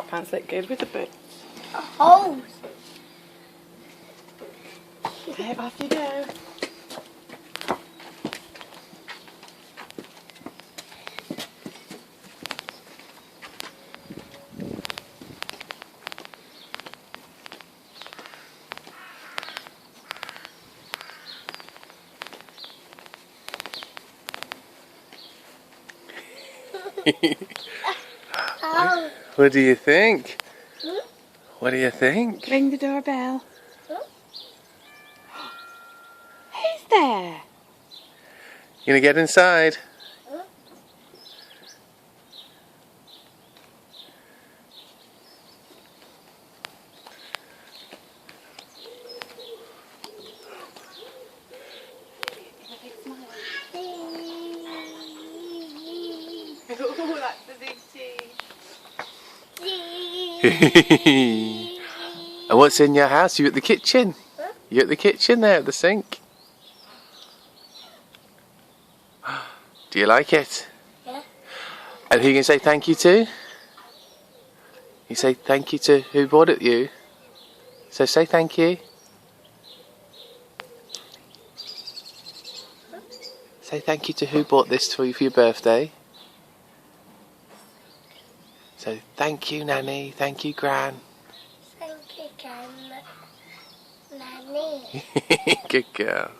pants look good with the boots. Oh! Okay, off you go. Oh! What do you think? Hmm? What do you think? Ring the doorbell. Hmm? Who's there? You gonna get inside? Hmm? Oh, that's the big cheese. And what's in your house? You at the kitchen? Huh? You at the kitchen there at the sink? Do you like it? Yeah. And who you gonna say thank you to? You say thank you to who bought it you? So say thank you. Say thank you to who bought this for you for your birthday. So thank you, Nanny. Thank you, Gran. Thank you, Nanny. Good girl.